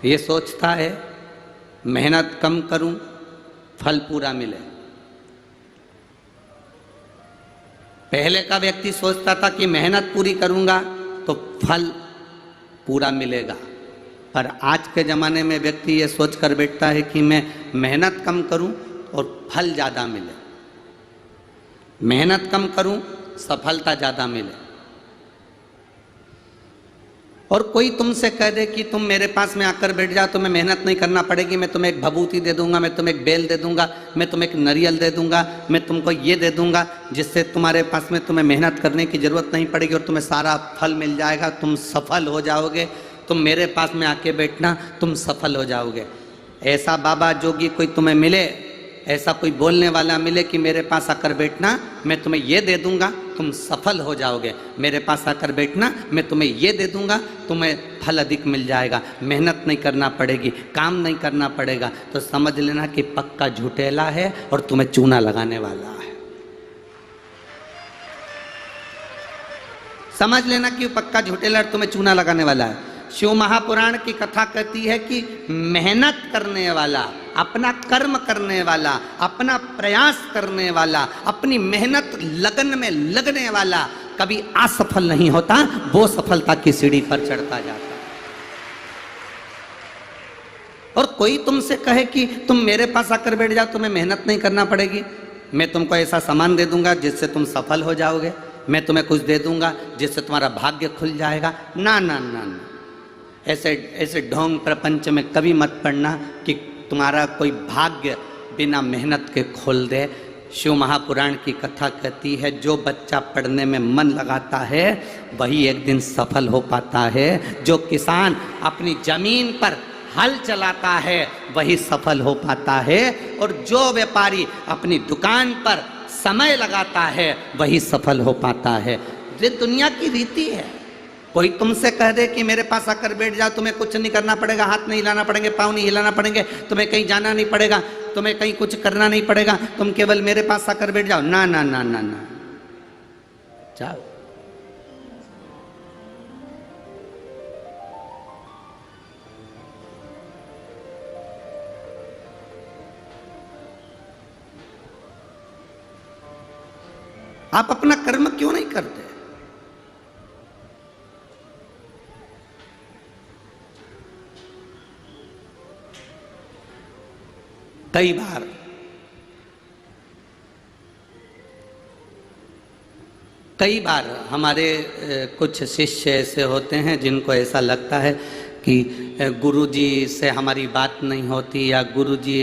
ये सोचता है मेहनत कम करूं, फल पूरा मिले। पहले का व्यक्ति सोचता था कि मेहनत पूरी करूंगा तो फल पूरा मिलेगा, पर आज के ज़माने में व्यक्ति ये सोच कर बैठता है कि मैं मेहनत कम करूं और फल ज़्यादा मिले। मेहनत कम करूं, सफलता ज़्यादा मिले। और कोई तुमसे कह दे कि तुम मेरे पास में आकर बैठ जाओ, तुम्हें मेहनत नहीं करना पड़ेगी, मैं तुम्हें एक भभूति दे दूंगा, मैं तुम्हें एक बेल दे दूंगा, मैं तुम्हें एक नारियल दे दूंगा, मैं तुमको ये दे दूंगा जिससे तुम्हारे पास में तुम्हें मेहनत करने की ज़रूरत नहीं पड़ेगी और तुम्हें सारा फल मिल जाएगा, तुम सफल हो जाओगे, तुम मेरे पास में आके बैठना, तुम सफल हो जाओगे। ऐसा बाबा जोगी कोई तुम्हें मिले, ऐसा कोई बोलने वाला मिले कि मेरे पास आकर बैठना, मैं तुम्हें ये दे दूंगा, तुम सफल हो जाओगे, मेरे पास आकर बैठना, मैं तुम्हें ये दे दूंगा, तुम्हें फल अधिक मिल जाएगा, मेहनत नहीं करना पड़ेगी, काम नहीं करना पड़ेगा, तो समझ लेना कि पक्का झूठेला है और तुम्हें चूना लगाने वाला है। समझ लेना कि पक्का झूठेला और तुम्हें चूना लगाने वाला है। शिव महापुराण की कथा कहती है कि मेहनत करने वाला, अपना कर्म करने वाला, अपना प्रयास करने वाला, अपनी मेहनत लगन में लगने वाला कभी असफल नहीं होता, वो सफलता की सीढ़ी पर चढ़ता जाता है। और कोई तुमसे कहे कि तुम मेरे पास आकर बैठ जाओ, तुम्हें मेहनत नहीं करना पड़ेगी, मैं तुमको ऐसा सामान दे दूंगा जिससे तुम सफल हो जाओगे, मैं तुम्हें कुछ दे दूंगा जिससे तुम्हारा भाग्य खुल जाएगा, ना ना ना ना, ऐसे ढोंग प्रपंच में कभी मत पड़ना कि तुम्हारा कोई भाग्य बिना मेहनत के खोल दे। शिव महापुराण की कथा कहती है जो बच्चा पढ़ने में मन लगाता है वही एक दिन सफल हो पाता है, जो किसान अपनी जमीन पर हल चलाता है वही सफल हो पाता है, और जो व्यापारी अपनी दुकान पर समय लगाता है वही सफल हो पाता है। ये दुनिया की रीति है। कोई तुमसे कह दे कि मेरे पास आकर बैठ जाओ, तुम्हें कुछ नहीं करना पड़ेगा, हाथ नहीं हिलाना पड़ेंगे, पाँव नहीं हिलाना पड़ेंगे, तुम्हें कहीं जाना नहीं पड़ेगा, तुम्हें कहीं कुछ करना नहीं पड़ेगा, तुम केवल मेरे पास आकर बैठ जाओ, ना ना ना ना ना, जाओ। आप अपना कर्म क्यों नहीं करते? कई बार हमारे कुछ शिष्य ऐसे होते हैं जिनको ऐसा लगता है कि गुरुजी से हमारी बात नहीं होती या गुरुजी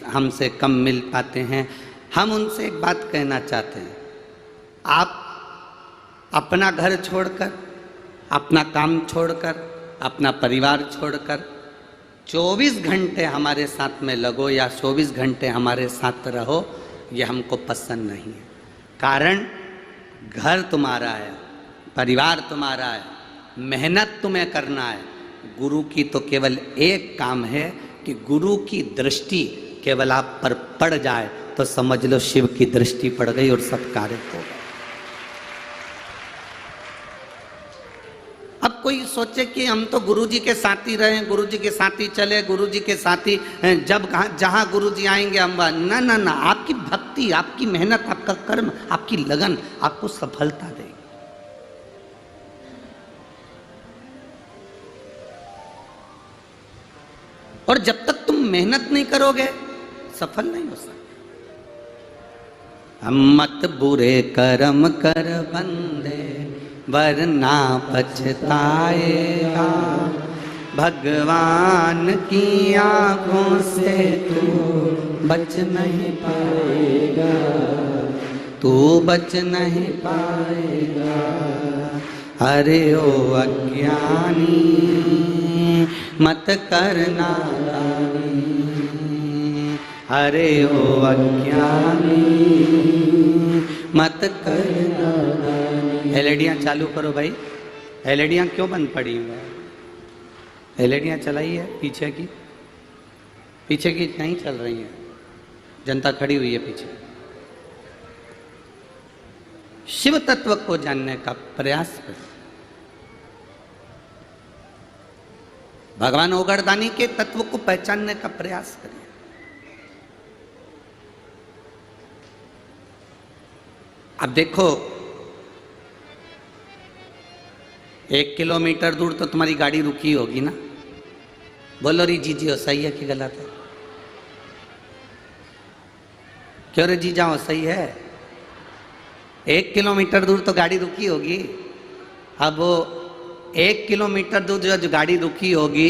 हमसे कम मिल पाते हैं। हम उनसे एक बात कहना चाहते हैं, आप अपना घर छोड़कर, अपना काम छोड़कर, अपना परिवार छोड़कर 24 घंटे हमारे साथ में लगो या 24 घंटे हमारे साथ रहो, ये हमको पसंद नहीं है। कारण घर तुम्हारा है, परिवार तुम्हारा है, मेहनत तुम्हें करना है। गुरु की तो केवल एक काम है कि गुरु की दृष्टि केवल आप पर पड़ जाए तो समझ लो शिव की दृष्टि पड़ गई और सब कार्य हो गए। अब कोई सोचे कि हम तो गुरुजी के साथ ही रहे, गुरुजी के साथ ही चले, गुरुजी के साथ ही जब जहाँ गुरुजी आएंगे हम, ना ना ना, आपकी भक्ति, आपकी मेहनत, आपका कर्म, आपकी लगन आपको सफलता देगी। और जब तक तुम मेहनत नहीं करोगे सफल नहीं हो सकते। हम मत बुरे कर्म कर बंदे वरना पछताएगा, भगवान की आंखों से तू बच नहीं पाएगा, तू बच नहीं पाएगा। अरे ओ अज्ञानी मत करना दानी, अरे ओ अज्ञानी मत करना दानी। एलईडियाँ चालू करो भाई, एलईडियाँ क्यों बंद पड़ी हुई है? एलईडियाँ चलाई है पीछे की, पीछे की नहीं चल रही है, जनता खड़ी हुई है पीछे। शिव तत्व को जानने का प्रयास करो। भगवान ओगरदानी के तत्व को पहचानने का प्रयास करिए। अब देखो, 1 किलोमीटर दूर तो तुम्हारी गाड़ी रुकी होगी ना? बोलो री जीजी, सही है कि गलत है? क्यों रे जी जाओ, सही है? 1 किलोमीटर दूर तो गाड़ी रुकी होगी। अब वो 1 किलोमीटर दूर जो गाड़ी रुकी होगी,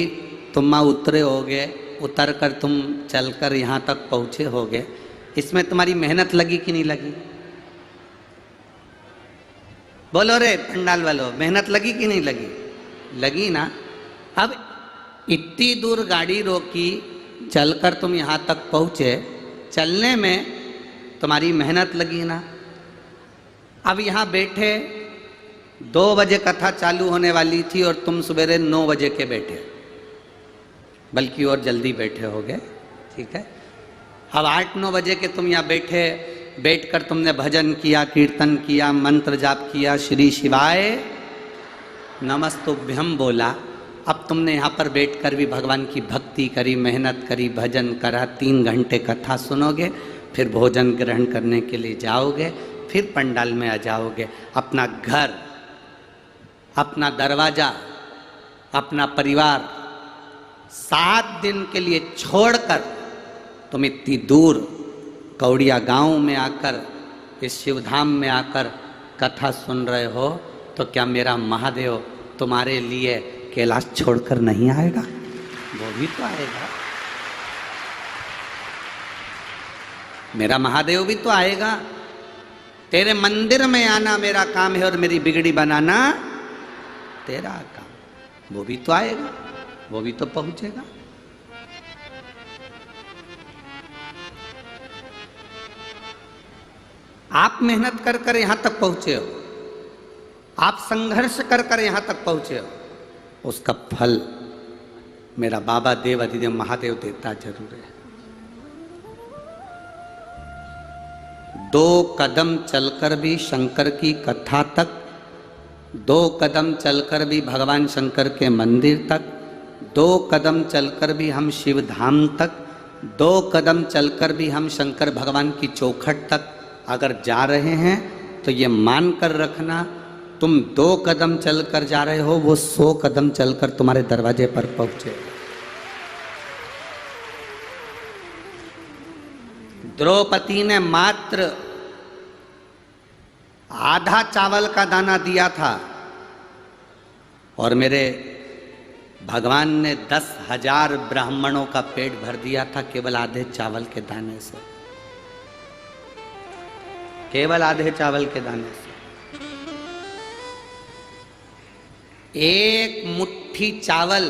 तुम वहाँ उतरे होगे, उतर कर तुम चलकर यहाँ तक पहुँचे होगे, इसमें तुम्हारी मेहनत लगी कि नहीं लगी? बोलो रे पंडाल वालों, मेहनत लगी कि नहीं लगी? लगी ना। अब इतनी दूर गाड़ी रोकी, चलकर तुम यहाँ तक पहुँचे, चलने में तुम्हारी मेहनत लगी ना। अब यहाँ बैठे, 2 बजे कथा चालू होने वाली थी और तुम सवेरे 9 बजे के बैठे, बल्कि और जल्दी बैठे होगे, ठीक है। अब 8-9 बजे के तुम यहाँ बैठे, बैठकर तुमने भजन किया, कीर्तन किया, मंत्र जाप किया, श्री शिवाय नमस्तुभ्यम बोला। अब तुमने यहाँ पर बैठकर भी भगवान की भक्ति करी, मेहनत करी, भजन करा, 3 घंटे कथा सुनोगे, फिर भोजन ग्रहण करने के लिए जाओगे, फिर पंडाल में आ जाओगे। अपना घर, अपना दरवाजा, अपना परिवार 7 दिन के लिए छोड़कर तुम इतनी दूर कौड़िया गांव में आकर, इस शिवधाम में आकर कथा सुन रहे हो, तो क्या मेरा महादेव तुम्हारे लिए कैलाश छोड़कर नहीं आएगा? वो भी तो आएगा। मेरा महादेव भी तो आएगा। तेरे मंदिर में आना मेरा काम है और मेरी बिगड़ी बनाना तेरा काम। वो भी तो आएगा, वो भी तो पहुंचेगा। आप मेहनत कर कर यहां तक पहुंचे हो, आप संघर्ष कर कर यहां तक पहुंचे हो, उसका फल मेरा बाबा देव अधिदेव महादेव देता जरूर है। 2 कदम चलकर भी शंकर की कथा तक, 2 कदम चलकर भी भगवान शंकर के मंदिर तक, 2 कदम चलकर भी हम शिव धाम तक, 2 कदम चलकर भी हम शंकर भगवान की चौखट तक अगर जा रहे हैं, तो ये मान कर रखना, तुम 2 कदम चलकर जा रहे हो, वो 100 कदम चलकर तुम्हारे दरवाजे पर पहुंचे। द्रौपदी ने मात्र आधा चावल का दाना दिया था और मेरे भगवान ने 10,000 ब्राह्मणों का पेट भर दिया था केवल आधे चावल के दाने से, केवल आधे चावल के दाने से। 1 मुट्ठी चावल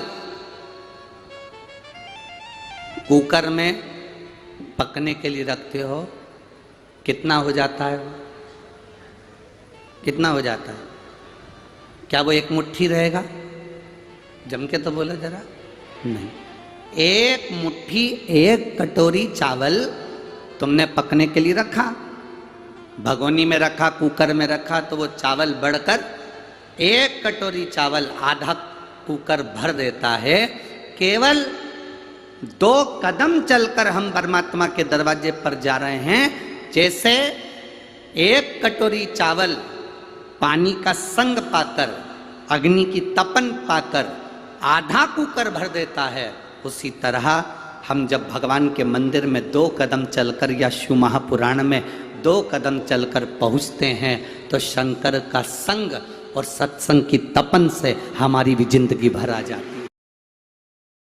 कुकर में पकने के लिए रखते हो, कितना हो जाता है? कितना हो जाता है? क्या वो 1 मुट्ठी रहेगा? जम के तो बोलो जरा। नहीं, 1 मुट्ठी, 1 कटोरी चावल तुमने पकने के लिए रखा, भगोनी में रखा, कुकर में रखा, तो वो चावल बढ़कर 1 कटोरी चावल आधा कुकर भर देता है। केवल 2 कदम चलकर हम परमात्मा के दरवाजे पर जा रहे हैं। जैसे 1 कटोरी चावल पानी का संग पाकर, अग्नि की तपन पाकर आधा कुकर भर देता है, उसी तरह हम जब भगवान के मंदिर में 2 कदम चलकर या शिव महापुराण में 2 कदम चलकर पहुंचते हैं, तो शंकर का संग और सत्संग की तपन से हमारी भी जिंदगी भर आ जाती है।